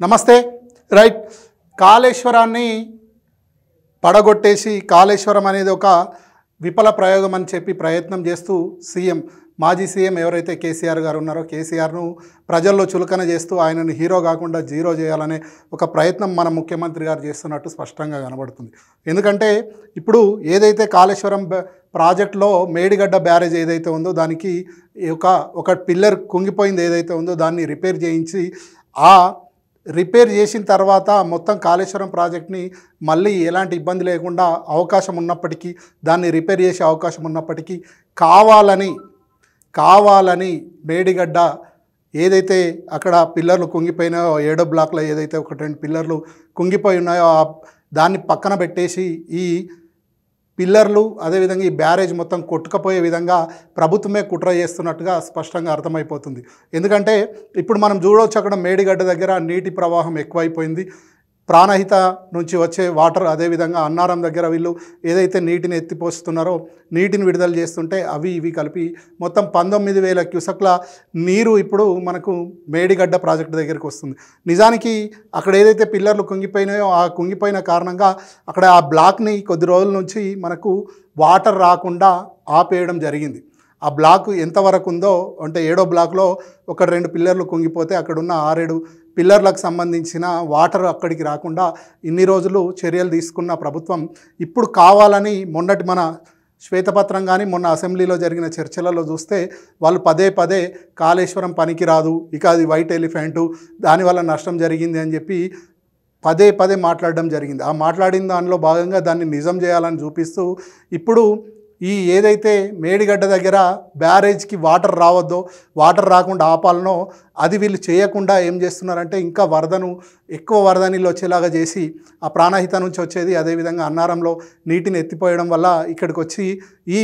నమస్తే. రైట్. కాళేశ్వరాన్ని పడగొట్టేసి కాళేశ్వరం అనేది ఒక విఫల ప్రయోగం అని చెప్పి ప్రయత్నం చేస్తూ మాజీ సీఎం ఎవరైతే కేసీఆర్ గారు ఉన్నారో కేసీఆర్ను ప్రజల్లో చులకన చేస్తూ ఆయనను హీరో కాకుండా జీరో చేయాలనే ఒక ప్రయత్నం మన ముఖ్యమంత్రి గారు చేస్తున్నట్టు స్పష్టంగా కనబడుతుంది. ఎందుకంటే ఇప్పుడు ఏదైతే కాళేశ్వరం ప్రాజెక్టులో మేడిగడ్డ బ్యారేజ్ ఏదైతే ఉందో దానికి ఒక పిల్లర్ కుంగిపోయింది ఏదైతే ఉందో దాన్ని రిపేర్ చేయించి రిపేర్ చేసిన తర్వాత మొత్తం కాళేశ్వరం ప్రాజెక్ట్ని మళ్ళీ ఎలాంటి ఇబ్బంది లేకుండా అవకాశం ఉన్నప్పటికీ దాన్ని రిపేర్ చేసే అవకాశం ఉన్నప్పటికీ కావాలని మేడిగడ్డ ఏదైతే అక్కడ పిల్లర్లు కుంగిపోయినాయో 7వ బ్లాక్లో ఏదైతే 1-2 పిల్లర్లు కుంగిపోయి ఉన్నాయో దాన్ని పక్కన పెట్టేసి ఈ పిల్లర్లు అదేవిధంగా ఈ బ్యారేజ్ మొత్తం కొట్టుకుపోయే విధంగా ప్రభుత్వమే కుట్ర చేస్తున్నట్టుగా స్పష్టంగా అర్థమైపోతుంది. ఎందుకంటే ఇప్పుడు మనం చూడవచ్చు అక్కడ మేడిగడ్డ దగ్గర నీటి ప్రవాహం ఎక్కువైపోయింది. ప్రాణహిత నుంచి వచ్చే వాటర్ అదేవిధంగా అన్నారం దగ్గర వీళ్ళు ఏదైతే నీటిని ఎత్తిపోస్తున్నారో నీటిని విడుదల చేస్తుంటే అవి ఇవి కలిపి మొత్తం 19,000 క్యూసెక్ల నీరు ఇప్పుడు మనకు మేడిగడ్డ ప్రాజెక్టు దగ్గరికి వస్తుంది. నిజానికి అక్కడ ఏదైతే పిల్లర్లు కుంగిపోయినాయో ఆ కుంగిపోయిన కారణంగా అక్కడ ఆ బ్లాక్ని కొద్ది రోజుల నుంచి మనకు వాటర్ రాకుండా ఆపేయడం జరిగింది. ఆ బ్లాక్ ఎంతవరకు ఉందో అంటే 7వ బ్లాక్లో 1-2 పిల్లర్లు కుంగిపోతే అక్కడున్న 6-7 పిల్లర్లకు సంబంధించిన వాటర్ అక్కడికి రాకుండా ఇన్ని రోజులు చర్యలు తీసుకున్న ప్రభుత్వం ఇప్పుడు కావాలని మొన్నటి మన శ్వేతపత్రం కానీ మొన్న అసెంబ్లీలో జరిగిన చర్చలలో చూస్తే వాళ్ళు పదే కాళేశ్వరం పనికి రాదు, ఇక అది వైట్ ఎలిఫెంటు, దానివల్ల నష్టం జరిగింది అని చెప్పి పదే మాట్లాడడం జరిగింది. ఆ మాట్లాడిన దానిలో భాగంగా దాన్ని నిజం చేయాలని చూపిస్తూ ఇప్పుడు ఈ ఏదైతే మేడిగడ్డ దగ్గర బ్యారేజ్కి వాటర్ రావద్దో వాటర్ రాకుండా ఆపాలనో అది వీళ్ళు చేయకుండా ఏం చేస్తున్నారంటే ఇంకా ఎక్కువ వరద నీళ్ళు వచ్చేలాగా చేసి ఆ ప్రాణహిత నుంచి వచ్చేది అదేవిధంగా అన్నారంలో నీటిని ఎత్తిపోయడం వల్ల ఇక్కడికి వచ్చి ఈ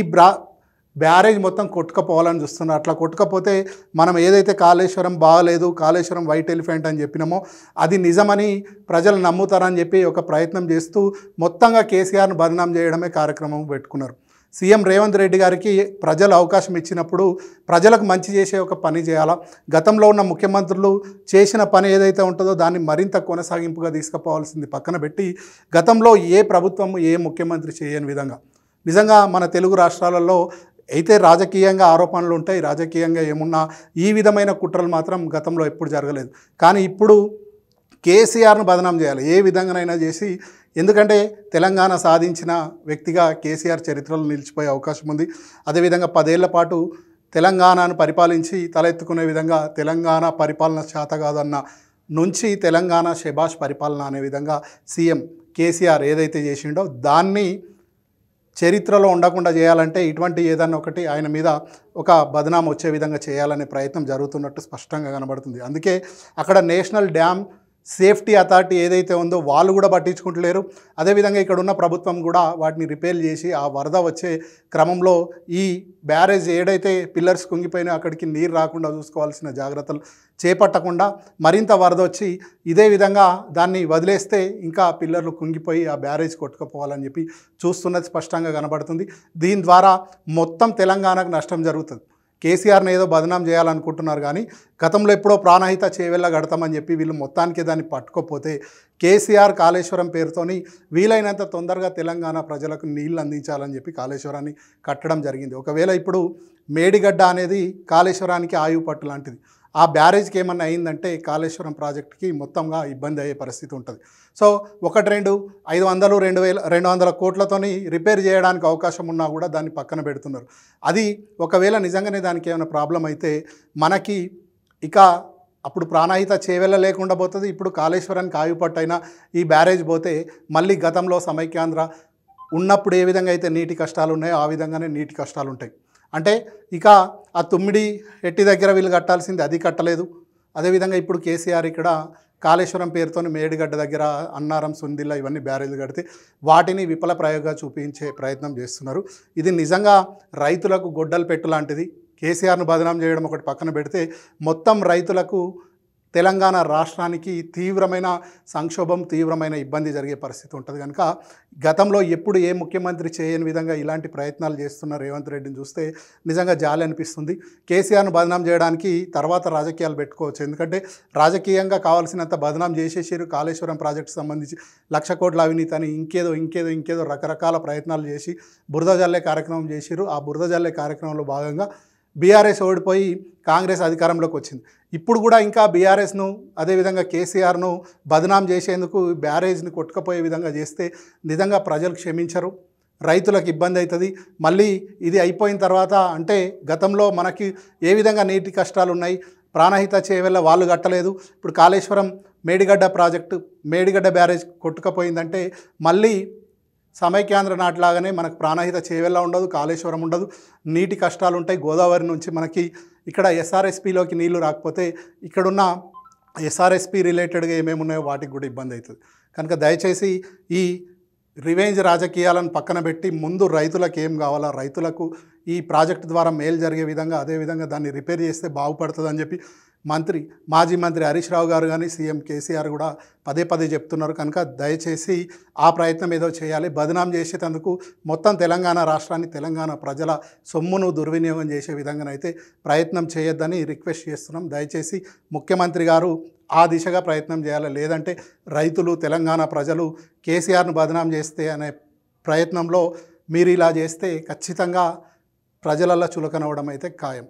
బ్యారేజ్ మొత్తం కొట్టుకుపోవాలని చూస్తున్నారు. అట్లా కొట్టుకపోతే మనం ఏదైతే కాళేశ్వరం బాగలేదు, కాళేశ్వరం వైట్ ఎలిఫెంట్ అని చెప్పినామో అది నిజమని ప్రజలు నమ్ముతారని చెప్పి ఒక ప్రయత్నం చేస్తూ మొత్తంగా కేసీఆర్ను బదనాం చేయడమే కార్యక్రమం పెట్టుకున్నారు. సీఎం రేవంత్ రెడ్డి గారికి ప్రజలు అవకాశం ఇచ్చినప్పుడు ప్రజలకు మంచి చేసే ఒక పని చేయాలా, గతంలో ఉన్న ముఖ్యమంత్రులు చేసిన పని ఏదైతే ఉంటుందో దాన్ని మరింత కొనసాగింపుగా తీసుకుపోవాల్సింది పక్కన పెట్టి గతంలో ఏ ప్రభుత్వం ఏ ముఖ్యమంత్రి చేయని విధంగా నిజంగా మన తెలుగు రాష్ట్రాలలో అయితే రాజకీయంగా ఆరోపణలు ఉంటాయి, రాజకీయంగా ఏమున్నా ఈ విధమైన కుట్రలు మాత్రం గతంలో ఎప్పుడు జరగలేదు. కానీ ఇప్పుడు కేసీఆర్ను బదనాం చేయాలి ఏ విధంగానైనా చేసి. ఎందుకంటే తెలంగాణ సాధించిన వ్యక్తిగా కేసీఆర్ చరిత్రలో నిలిచిపోయే అవకాశం ఉంది. అదేవిధంగా 10 ఏళ్ల పాటు తెలంగాణను పరిపాలించి తలెత్తుకునే విధంగా తెలంగాణ పరిపాలన చేత కాదన్న నుంచి తెలంగాణ శభాష్ పరిపాలన అనే విధంగా సీఎం కేసీఆర్ ఏదైతే చేసిండో దాన్ని చరిత్రలో ఉండకుండా చేయాలంటే ఇటువంటి ఏదన్నా ఒకటి ఆయన మీద ఒక బదనాం వచ్చే విధంగా చేయాలనే ప్రయత్నం జరుగుతున్నట్టు స్పష్టంగా కనబడుతుంది. అందుకే అక్కడ నేషనల్ డ్యామ్ సేఫ్టీ అథారిటీ ఏదైతే ఉందో వాళ్ళు కూడా పట్టించుకుంటలేరు. అదేవిధంగా ఇక్కడ ఉన్న ప్రభుత్వం కూడా వాటిని రిపేర్ చేసి ఆ వరద వచ్చే క్రమంలో ఈ బ్యారేజ్ ఏదైతే పిల్లర్స్ కుంగిపోయినా అక్కడికి నీరు రాకుండా చూసుకోవాల్సిన జాగ్రత్తలు చేపట్టకుండా మరింత వరద వచ్చి ఇదే విధంగా దాన్ని వదిలేస్తే ఇంకా పిల్లర్లు కుంగిపోయి ఆ బ్యారేజ్ కొట్టుకుపోవాలని చెప్పి చూస్తున్నది స్పష్టంగా కనబడుతుంది. దీని ద్వారా మొత్తం తెలంగాణకు నష్టం జరుగుతుంది. కేసీఆర్ని ఏదో బదనాం చేయాలనుకుంటున్నారు కానీ గతంలో ఎప్పుడో ప్రాణహిత చేవెళ్ళ కడతామని చెప్పి వీళ్ళు మొత్తానికి దాన్ని పట్టుకోపోతే కేసీఆర్ కాళేశ్వరం పేరుతోని వీలైనంత తొందరగా తెలంగాణ ప్రజలకు నీళ్ళు అందించాలని చెప్పి కాళేశ్వరాన్ని కట్టడం జరిగింది. ఒకవేళ ఇప్పుడు మేడిగడ్డ అనేది కాళేశ్వరానికి ఆయువు పట్టు లాంటిది. ఆ బ్యారేజ్కి ఏమన్నా అయిందంటే కాళేశ్వరం ప్రాజెక్టుకి మొత్తంగా ఇబ్బంది అయ్యే పరిస్థితి ఉంటుంది. సో 1-2 500 200 కోట్లతోని రిపేర్ చేయడానికి అవకాశం ఉన్నా కూడా దాన్ని పక్కన పెడుతున్నారు. అది ఒకవేళ నిజంగానే దానికి ఏమైనా ప్రాబ్లం అయితే మనకి ఇక అప్పుడు ప్రాణహిత చేవెళ్ళ లేకుండా పోతుంది. ఇప్పుడు కాళేశ్వరానికి ఆయుపట్టైనా ఈ బ్యారేజ్ పోతే మళ్ళీ గతంలో సమైక్యాంధ్ర ఉన్నప్పుడు ఏ విధంగా అయితే నీటి కష్టాలు ఉన్నాయో ఆ విధంగానే నీటి కష్టాలు ఉంటాయి. అంటే ఇక ఆ తుమ్మిడి ఎట్టి దగ్గర వీళ్ళు కట్టాల్సింది అది కట్టలేదు. అదేవిధంగా ఇప్పుడు కేసీఆర్ ఇక్కడ కాళేశ్వరం పేరుతో మేడిగడ్డ దగ్గర అన్నారం సుందిల్ల ఇవన్నీ బ్యారేజ్లు కడితే వాటిని విఫల ప్రయోగంగా చూపించే ప్రయత్నం చేస్తున్నారు. ఇది నిజంగా రైతులకు గొడ్డలు పెట్టు లాంటిది. కేసీఆర్ను బదనాం చేయడం ఒకటి పక్కన పెడితే మొత్తం రైతులకు తెలంగాణ రాష్ట్రానికి తీవ్రమైన సంక్షోభం, తీవ్రమైన ఇబ్బంది జరిగే పరిస్థితి ఉంటుంది. కనుక గతంలో ఎప్పుడు ఏ ముఖ్యమంత్రి చేయని విధంగా ఇలాంటి ప్రయత్నాలు చేస్తున్న రేవంత్ రెడ్డిని చూస్తే నిజంగా జాలి అనిపిస్తుంది. కేసీఆర్ను బదనాం చేయడానికి తర్వాత రాజకీయాలు పెట్టుకోవచ్చు. ఎందుకంటే రాజకీయంగా కావాల్సినంత బదనాం చేసేసారు. కాళేశ్వరం ప్రాజెక్టు సంబంధించి 1,00,000 కోట్ల అవినీతి అని ఇంకేదో రకరకాల ప్రయత్నాలు చేసి బురద జల్లే కార్యక్రమం చేసిరు. ఆ బురద జల్లే కార్యక్రమంలో భాగంగా బీఆర్ఎస్ ఓడిపోయి కాంగ్రెస్ అధికారంలోకి వచ్చింది. ఇప్పుడు కూడా ఇంకా బీఆర్ఎస్ను అదేవిధంగా కేసీఆర్ను బదనాం చేసేందుకు బ్యారేజ్ని కొట్టుకుపోయే విధంగా చేస్తే నిజంగా ప్రజలు క్షమించరు, రైతులకు ఇబ్బంది అవుతుంది. మళ్ళీ ఇది అయిపోయిన తర్వాత అంటే గతంలో మనకి ఏ విధంగా నీటి కష్టాలు ఉన్నాయి, ప్రాణహిత చేవెళ్ళ వాళ్ళు కట్టలేదు. ఇప్పుడు కాళేశ్వరం మేడిగడ్డ బ్యారేజ్ కొట్టుకుపోయిందంటే మళ్ళీ సమైక్యాంధ్ర నాట్లాగానే మనకు ప్రాణహిత చేవెళ్ళ ఉండదు, కాళేశ్వరం ఉండదు, నీటి కష్టాలు ఉంటాయి. గోదావరి నుంచి మనకి ఇక్కడ ఎస్ఆర్ఎస్పిలోకి నీళ్లు రాకపోతే ఇక్కడున్న ఎస్ఆర్ఎస్పి రిలేటెడ్గా ఏమేమి ఉన్నాయో వాటికి కూడా ఇబ్బంది అవుతుంది. కనుక దయచేసి ఈ రివెంజ్ రాజకీయాలను పక్కన పెట్టి ముందు రైతులకు ఏం కావాలా, రైతులకు ఈ ప్రాజెక్టు ద్వారా మేలు జరిగే విధంగా అదేవిధంగా దాన్ని రిపేర్ చేస్తే బాగుపడుతుందని చెప్పి మాజీ మంత్రి హరీష్ రావు గారు కానీ సీఎం కేసీఆర్ కూడా పదే చెప్తున్నారు. కనుక దయచేసి ఆ ప్రయత్నం ఏదో చేయాలి. బదనాం చేసేందుకు మొత్తం తెలంగాణ రాష్ట్రాన్ని, తెలంగాణ ప్రజల సొమ్మును దుర్వినియోగం చేసే విధంగానైతే ప్రయత్నం చేయొద్దని రిక్వెస్ట్ చేస్తున్నాం. దయచేసి ముఖ్యమంత్రి గారు ఆ దిశగా ప్రయత్నం చేయాలి. లేదంటే రైతులు, తెలంగాణ ప్రజలు కేసీఆర్ను బదనాం చేస్తే అనే ప్రయత్నంలో మీరు ఇలా చేస్తే ఖచ్చితంగా ప్రజలల్లో చులకనవడం అయితే ఖాయం.